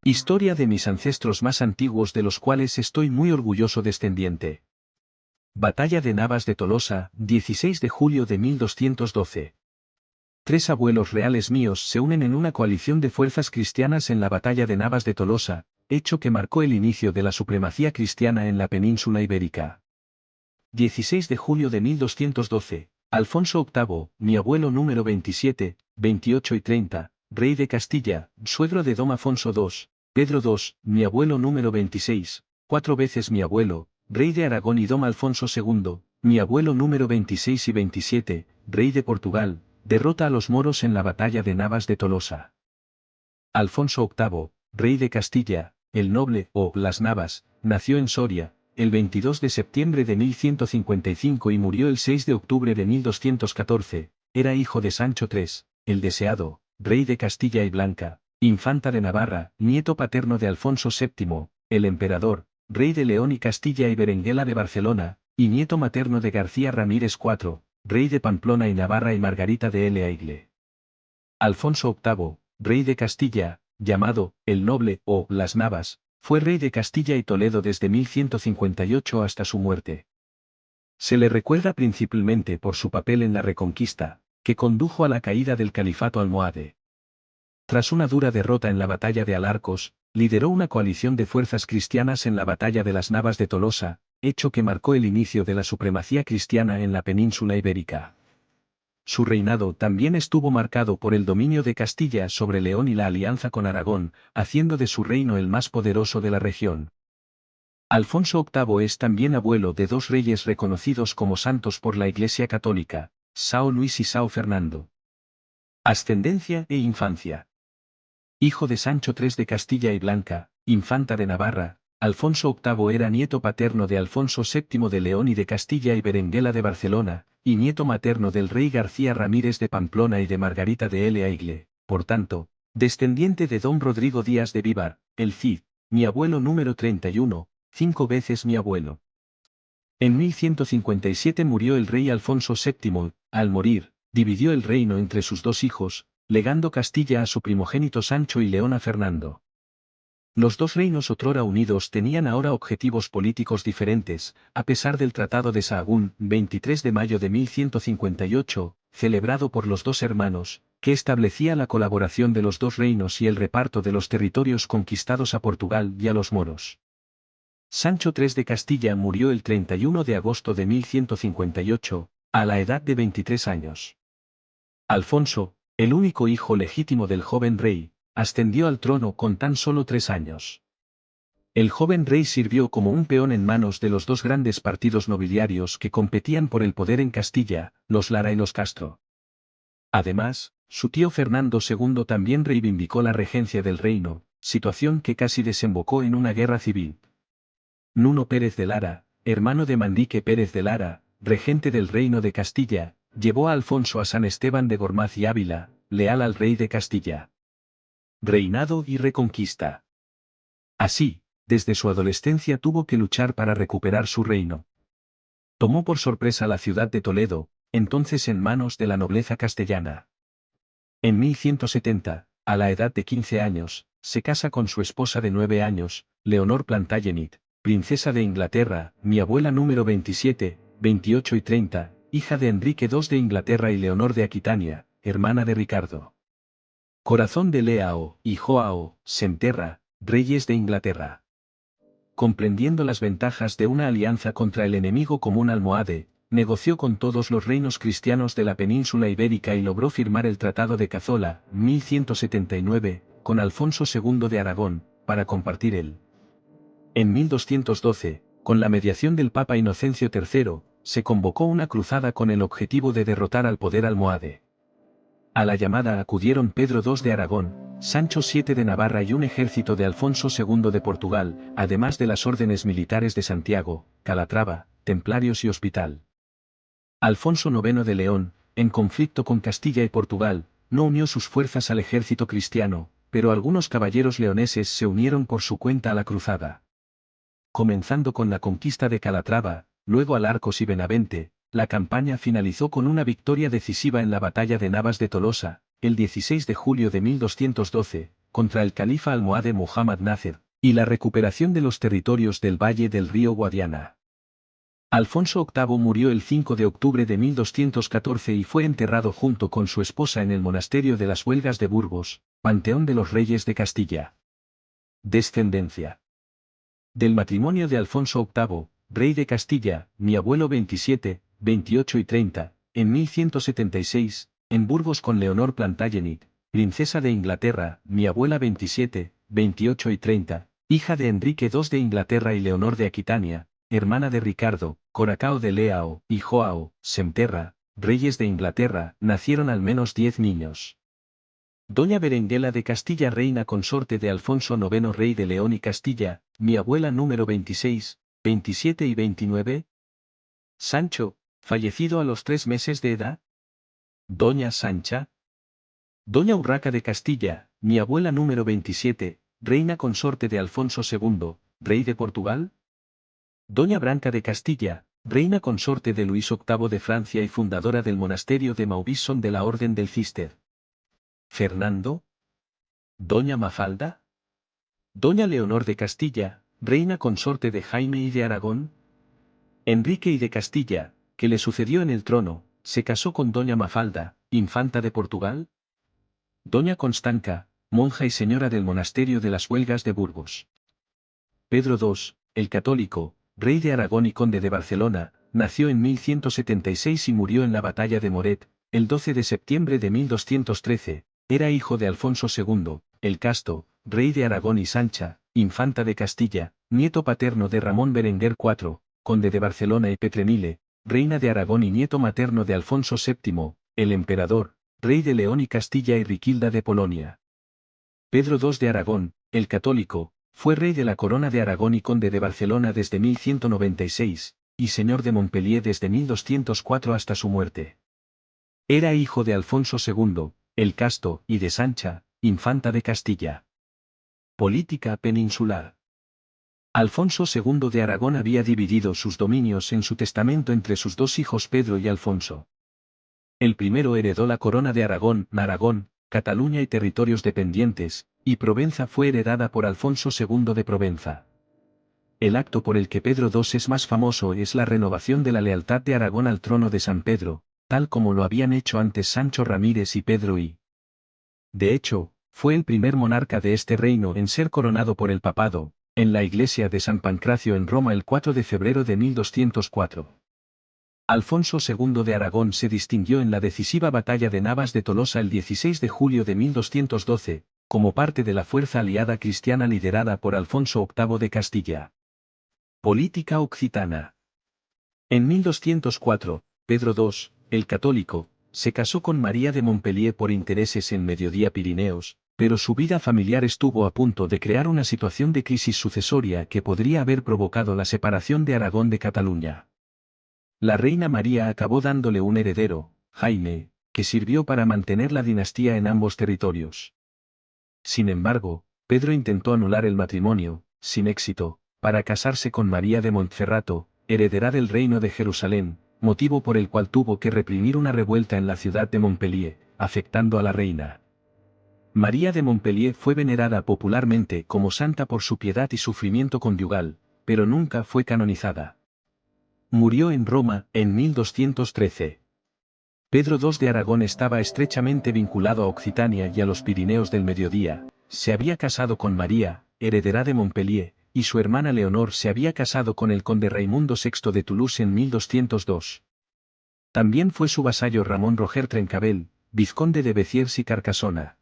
Historia de mis ancestros más antiguos de los cuales estoy muy orgulloso descendiente. Batalla de Navas de Tolosa, 16 de julio de 1212. Tres abuelos reales míos se unen en una coalición de fuerzas cristianas en la batalla de Navas de Tolosa, hecho que marcó el inicio de la supremacía cristiana en la península ibérica. 16 de julio de 1212, Alfonso VIII, mi abuelo número 27, 28 y 30, rey de Castilla, suegro de Dom Afonso II, Pedro II, mi abuelo número 26, cuatro veces mi abuelo, rey de Aragón y Dom Alfonso II, mi abuelo número 26 y 27, rey de Portugal, derrota a los moros en la batalla de Navas de Tolosa. Alfonso VIII, rey de Castilla, el Noble o Las Navas, nació en Soria, el 22 de septiembre de 1155 y murió el 6 de octubre de 1214, era hijo de Sancho III, el Deseado, rey de Castilla y Blanca, infanta de Navarra, nieto paterno de Alfonso VII, el emperador, rey de León y Castilla y Berenguela de Barcelona, y nieto materno de García Ramírez IV, rey de Pamplona y Navarra y Margarita de Aigle. Alfonso VIII, rey de Castilla, llamado, el Noble o Las Navas, fue rey de Castilla y Toledo desde 1158 hasta su muerte. Se le recuerda principalmente por su papel en la Reconquista, que condujo a la caída del califato almohade. Tras una dura derrota en la batalla de Alarcos, lideró una coalición de fuerzas cristianas en la batalla de las Navas de Tolosa, hecho que marcó el inicio de la supremacía cristiana en la península ibérica. Su reinado también estuvo marcado por el dominio de Castilla sobre León y la alianza con Aragón, haciendo de su reino el más poderoso de la región. Alfonso VIII es también abuelo de dos reyes reconocidos como santos por la Iglesia Católica, São Luis y São Fernando. Ascendencia e infancia. Hijo de Sancho III de Castilla y Blanca, infanta de Navarra, Alfonso VIII era nieto paterno de Alfonso VII de León y de Castilla y Berenguela de Barcelona, y nieto materno del rey García Ramírez de Pamplona y de Margarita de Aigle, por tanto, descendiente de don Rodrigo Díaz de Vivar, el Cid, mi abuelo número 31, 5 veces mi abuelo. En 1157 murió el rey Alfonso VII, al morir, dividió el reino entre sus dos hijos, legando Castilla a su primogénito Sancho y León a Fernando. Los dos reinos otrora unidos tenían ahora objetivos políticos diferentes, a pesar del Tratado de Sahagún, 23 de mayo de 1158, celebrado por los dos hermanos, que establecía la colaboración de los dos reinos y el reparto de los territorios conquistados a Portugal y a los moros. Sancho III de Castilla murió el 31 de agosto de 1158, a la edad de 23 años. Alfonso, el único hijo legítimo del joven rey, ascendió al trono con tan solo 3 años. El joven rey sirvió como un peón en manos de los dos grandes partidos nobiliarios que competían por el poder en Castilla, los Lara y los Castro. Además, su tío Fernando II también reivindicó la regencia del reino, situación que casi desembocó en una guerra civil. Nuno Pérez de Lara, hermano de Manrique Pérez de Lara, regente del reino de Castilla, llevó a Alfonso a San Esteban de Gormaz y Ávila, leal al rey de Castilla. Reinado y reconquista. Así, desde su adolescencia tuvo que luchar para recuperar su reino. Tomó por sorpresa la ciudad de Toledo, entonces en manos de la nobleza castellana. En 1170, a la edad de 15 años, se casa con su esposa de 9 años, Leonor Plantagenet, princesa de Inglaterra, mi abuela número 27, 28 y 30, hija de Enrique II de Inglaterra y Leonor de Aquitania, hermana de Ricardo. Corazón de Leao y Joao, Senterra, reyes de Inglaterra. Comprendiendo las ventajas de una alianza contra el enemigo común almohade, negoció con todos los reinos cristianos de la península ibérica y logró firmar el Tratado de Cazzola, 1179, con Alfonso II de Aragón, para compartir él. En 1212, con la mediación del Papa Inocencio III, se convocó una cruzada con el objetivo de derrotar al poder almohade. A la llamada acudieron Pedro II de Aragón, Sancho VII de Navarra y un ejército de Alfonso II de Portugal, además de las órdenes militares de Santiago, Calatrava, Templarios y Hospital. Alfonso IX de León, en conflicto con Castilla y Portugal, no unió sus fuerzas al ejército cristiano, pero algunos caballeros leoneses se unieron por su cuenta a la cruzada. Comenzando con la conquista de Calatrava, luego Alarcos y Benavente, la campaña finalizó con una victoria decisiva en la batalla de Navas de Tolosa, el 16 de julio de 1212, contra el califa almohade Muhammad Nasser, y la recuperación de los territorios del valle del río Guadiana. Alfonso VIII murió el 5 de octubre de 1214 y fue enterrado junto con su esposa en el monasterio de las Huelgas de Burgos, panteón de los reyes de Castilla. Descendencia. Del matrimonio de Alfonso VIII, rey de Castilla, mi abuelo 27, 28 y 30, en 1176, en Burgos con Leonor Plantagenet, princesa de Inglaterra, mi abuela 27, 28 y 30, hija de Enrique II de Inglaterra y Leonor de Aquitania, hermana de Ricardo, Coracao de Leao y Joao, Semterra, reyes de Inglaterra, nacieron al menos 10 niños. Doña Berenguela de Castilla, reina consorte de Alfonso IX, rey de León y Castilla, mi abuela número 26, 27 y 29. Sancho, fallecido a los 3 meses de edad. Doña Sancha. Doña Urraca de Castilla, mi abuela número 27, reina consorte de Alfonso II, rey de Portugal. Doña Branca de Castilla, reina consorte de Luis VIII de Francia y fundadora del monasterio de Maubisson de la Orden del Císter. Fernando. Doña Mafalda. Doña Leonor de Castilla, reina consorte de Jaime y de Aragón. Enrique I de Castilla, que le sucedió en el trono, se casó con Doña Mafalda, infanta de Portugal. Doña Constanca, monja y señora del monasterio de las Huelgas de Burgos. Pedro II, el católico, rey de Aragón y conde de Barcelona, nació en 1176 y murió en la batalla de Moret, el 12 de septiembre de 1213, era hijo de Alfonso II, el Casto, rey de Aragón y Sancha, infanta de Castilla, nieto paterno de Ramón Berenguer IV, conde de Barcelona y Petrenile, reina de Aragón y nieto materno de Alfonso VII, el emperador, rey de León y Castilla y Riquilda de Polonia. Pedro II de Aragón, el católico, fue rey de la corona de Aragón y conde de Barcelona desde 1196, y señor de Montpellier desde 1204 hasta su muerte. Era hijo de Alfonso II, el Casto, y de Sancha, infanta de Castilla. Política peninsular. Alfonso II de Aragón había dividido sus dominios en su testamento entre sus dos hijos Pedro y Alfonso. El primero heredó la corona de Aragón, Cataluña y territorios dependientes, y Provenza fue heredada por Alfonso II de Provenza. El acto por el que Pedro II es más famoso es la renovación de la lealtad de Aragón al trono de San Pedro, tal como lo habían hecho antes Sancho Ramírez y Pedro I. De hecho, fue el primer monarca de este reino en ser coronado por el papado, en la iglesia de San Pancracio en Roma el 4 de febrero de 1204. Alfonso II de Aragón se distinguió en la decisiva batalla de Navas de Tolosa el 16 de julio de 1212, como parte de la fuerza aliada cristiana liderada por Alfonso VIII de Castilla. Política occitana. En 1204, Pedro II, el católico, se casó con María de Montpellier por intereses en Mediodía Pirineos, pero su vida familiar estuvo a punto de crear una situación de crisis sucesoria que podría haber provocado la separación de Aragón de Cataluña. La reina María acabó dándole un heredero, Jaime, que sirvió para mantener la dinastía en ambos territorios. Sin embargo, Pedro intentó anular el matrimonio, sin éxito, para casarse con María de Montferrato, heredera del reino de Jerusalén, motivo por el cual tuvo que reprimir una revuelta en la ciudad de Montpellier, afectando a la reina. María de Montpellier fue venerada popularmente como santa por su piedad y sufrimiento conyugal, pero nunca fue canonizada. Murió en Roma, en 1213. Pedro II de Aragón estaba estrechamente vinculado a Occitania y a los Pirineos del Mediodía, se había casado con María, heredera de Montpellier, y su hermana Leonor se había casado con el conde Raimundo VI de Toulouse en 1202. También fue su vasallo Ramón Roger Trencabel, vizconde de Béziers y Carcassona.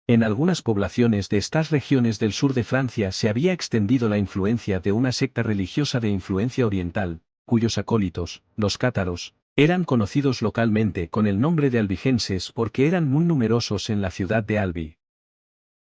En algunas poblaciones de estas regiones del sur de Francia se había extendido la influencia de una secta religiosa de influencia oriental, cuyos acólitos, los cátaros, eran conocidos localmente con el nombre de albigenses porque eran muy numerosos en la ciudad de Albi.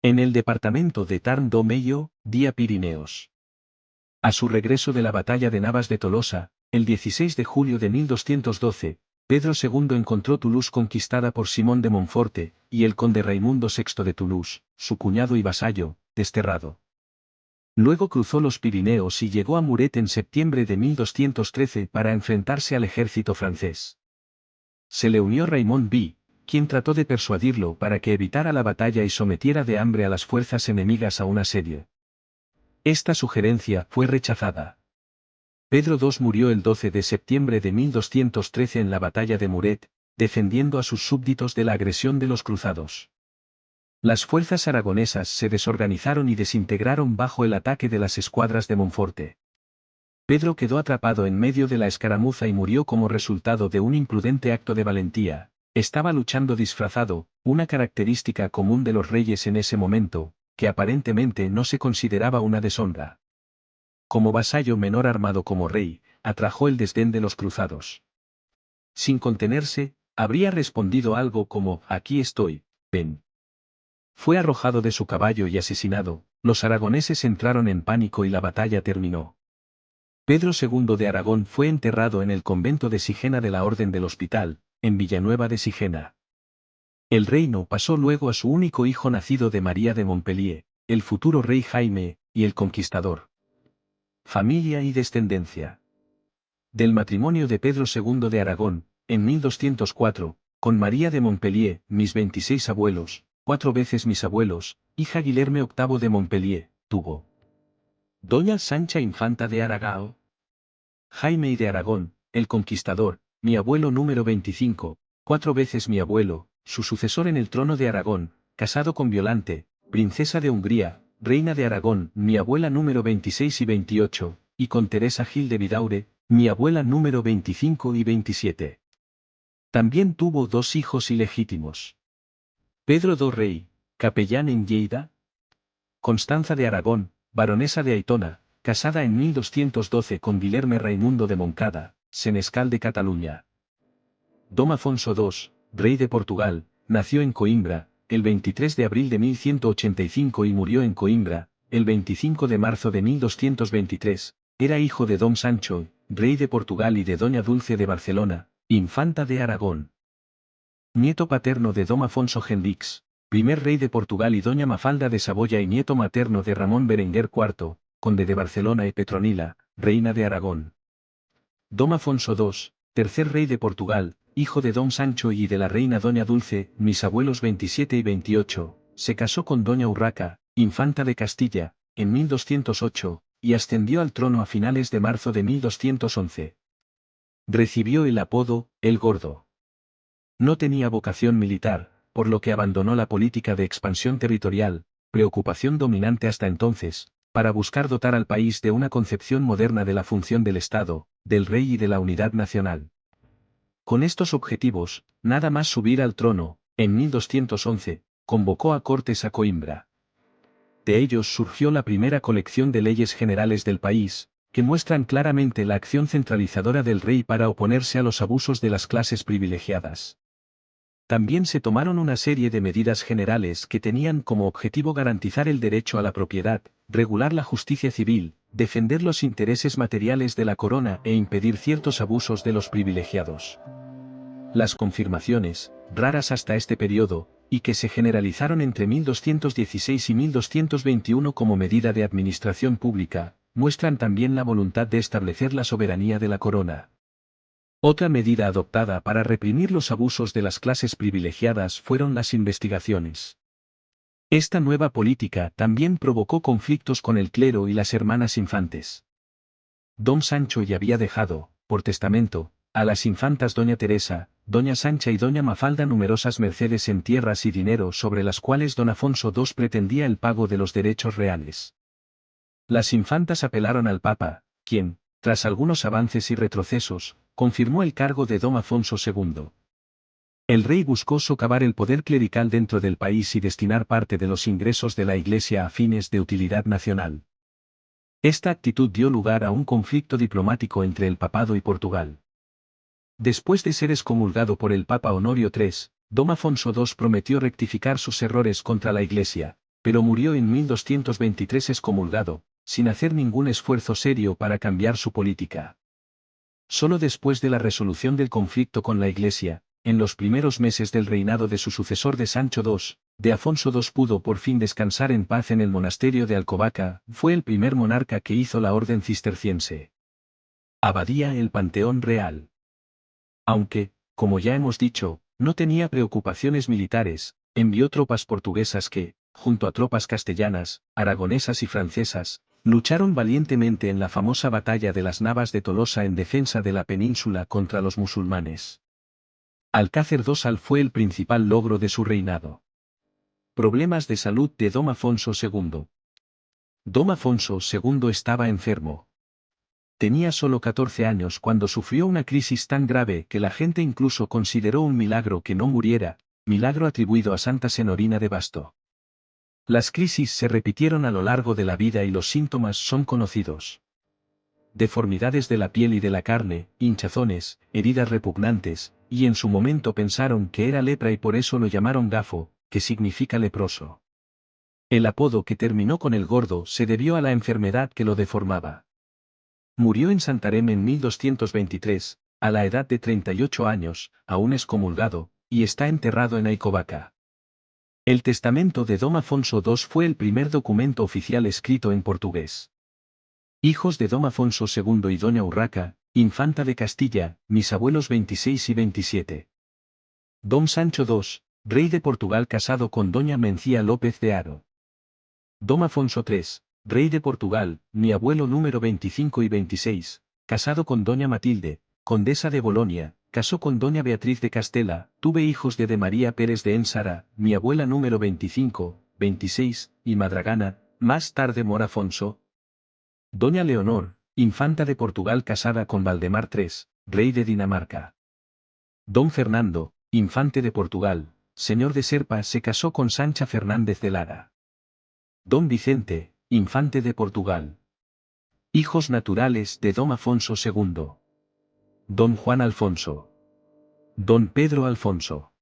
En el departamento de Tarn-do-Meillo, día Pirineos. A su regreso de la batalla de Navas de Tolosa, el 16 de julio de 1212, Pedro II encontró Toulouse conquistada por Simón de Monforte, y el conde Raimundo VI de Toulouse, su cuñado y vasallo, desterrado. Luego cruzó los Pirineos y llegó a Muret en septiembre de 1213 para enfrentarse al ejército francés. Se le unió Raymond V, quien trató de persuadirlo para que evitara la batalla y sometiera de hambre a las fuerzas enemigas a un asedio. Esta sugerencia fue rechazada. Pedro II murió el 12 de septiembre de 1213 en la batalla de Muret, defendiendo a sus súbditos de la agresión de los cruzados. Las fuerzas aragonesas se desorganizaron y desintegraron bajo el ataque de las escuadras de Monforte. Pedro quedó atrapado en medio de la escaramuza y murió como resultado de un imprudente acto de valentía. Estaba luchando disfrazado, una característica común de los reyes en ese momento, que aparentemente no se consideraba una deshonra. Como vasallo menor armado como rey, atrajo el desdén de los cruzados. Sin contenerse, habría respondido algo como, aquí estoy, ven. Fue arrojado de su caballo y asesinado, los aragoneses entraron en pánico y la batalla terminó. Pedro II de Aragón fue enterrado en el convento de Sigena de la Orden del Hospital, en Villanueva de Sigena. El reino pasó luego a su único hijo nacido de María de Montpellier, el futuro rey Jaime, y el Conquistador. Familia y descendencia. Del matrimonio de Pedro II de Aragón, en 1204, con María de Montpellier, mis 26 abuelos, 4 veces mis abuelos, hija Guilherme VIII de Montpellier, tuvo. Doña Sancha Infanta de Aragao. Jaime I de Aragón, el Conquistador, mi abuelo número 25, 4 veces mi abuelo, su sucesor en el trono de Aragón, casado con Violante, princesa de Hungría, reina de Aragón, mi abuela número 26 y 28, y con Teresa Gil de Vidaure, mi abuela número 25 y 27. También tuvo 2 hijos ilegítimos. Pedro II Rey, capellán en Lleida. Constanza de Aragón, baronesa de Aitona, casada en 1212 con Guilherme Raimundo de Moncada, senescal de Cataluña. Dom Afonso II, rey de Portugal, nació en Coimbra, el 23 de abril de 1185 y murió en Coimbra, el 25 de marzo de 1223, era hijo de Dom Sancho, rey de Portugal y de Doña Dulce de Barcelona, infanta de Aragón. Nieto paterno de Dom Afonso Henriques, primer rey de Portugal y Doña Mafalda de Saboya y nieto materno de Ramón Berenguer IV, conde de Barcelona y Petronila, reina de Aragón. Dom Afonso II, tercer rey de Portugal, hijo de Dom Sancho y de la reina Doña Dulce, mis abuelos 27 y 28, se casó con Doña Urraca, infanta de Castilla, en 1208, y ascendió al trono a finales de marzo de 1211. Recibió el apodo, El Gordo. No tenía vocación militar, por lo que abandonó la política de expansión territorial, preocupación dominante hasta entonces, para buscar dotar al país de una concepción moderna de la función del Estado, del rey y de la unidad nacional. Con estos objetivos, nada más subir al trono, en 1211, convocó a Cortes a Coimbra. De ellos surgió la primera colección de leyes generales del país, que muestran claramente la acción centralizadora del rey para oponerse a los abusos de las clases privilegiadas. También se tomaron una serie de medidas generales que tenían como objetivo garantizar el derecho a la propiedad, regular la justicia civil, defender los intereses materiales de la corona e impedir ciertos abusos de los privilegiados. Las confirmaciones, raras hasta este periodo, y que se generalizaron entre 1216 y 1221 como medida de administración pública, muestran también la voluntad de establecer la soberanía de la corona. Otra medida adoptada para reprimir los abusos de las clases privilegiadas fueron las investigaciones. Esta nueva política también provocó conflictos con el clero y las hermanas infantes. Dom Sancho ya había dejado, por testamento, a las infantas Doña Teresa, Doña Sancha y Doña Mafalda numerosas mercedes en tierras y dinero sobre las cuales Don Afonso II pretendía el pago de los derechos reales. Las infantas apelaron al Papa, quien, tras algunos avances y retrocesos, confirmó el cargo de Dom Afonso II. El rey buscó socavar el poder clerical dentro del país y destinar parte de los ingresos de la Iglesia a fines de utilidad nacional. Esta actitud dio lugar a un conflicto diplomático entre el papado y Portugal. Después de ser excomulgado por el Papa Honorio III, Dom Afonso II prometió rectificar sus errores contra la Iglesia, pero murió en 1223 excomulgado, sin hacer ningún esfuerzo serio para cambiar su política. Solo después de la resolución del conflicto con la Iglesia, en los primeros meses del reinado de su sucesor de Sancho II, de Afonso II pudo por fin descansar en paz en el monasterio de Alcobaça, fue el primer monarca que hizo la orden cisterciense. Abadía el Panteón Real. Aunque, como ya hemos dicho, No tenía preocupaciones militares, envió tropas portuguesas que, junto a tropas castellanas, aragonesas y francesas, lucharon valientemente en la famosa batalla de las Navas de Tolosa en defensa de la península contra los musulmanes. Alcácer II fue el principal logro de su reinado. Problemas de salud de Dom Afonso II. Dom Afonso II estaba enfermo. Tenía solo 14 años cuando sufrió una crisis tan grave que la gente incluso consideró un milagro que no muriera, milagro atribuido a Santa Senorina de Basto. Las crisis se repitieron a lo largo de la vida y los síntomas son conocidos. Deformidades de la piel y de la carne, hinchazones, heridas repugnantes, y en su momento pensaron que era lepra y por eso lo llamaron gafo, que significa leproso. El apodo que terminó con el gordo se debió a la enfermedad que lo deformaba. Murió en Santarém en 1223, a la edad de 38 años, aún excomulgado, y está enterrado en Aicovaca. El testamento de Dom Afonso II fue el primer documento oficial escrito en portugués. Hijos de Dom Afonso II y Doña Urraca, infanta de Castilla, mis abuelos 26 y 27. Dom Sancho II, rey de Portugal casado con Doña Mencía López de Haro. Dom Afonso III, rey de Portugal, mi abuelo número 25 y 26, casado con Doña Matilde, condesa de Bolonia, casó con Doña Beatriz de Castela, tuve hijos de María Pérez de Ensara, mi abuela número 25, 26, y Madragana, más tarde Mor Afonso. Doña Leonor, infanta de Portugal casada con Valdemar III, rey de Dinamarca. Don Fernando, infante de Portugal, señor de Serpa se casó con Sancha Fernández de Lara. Don Vicente, infante de Portugal. Hijos naturales de Dom Afonso II. Don Juan Alfonso. Don Pedro Alfonso.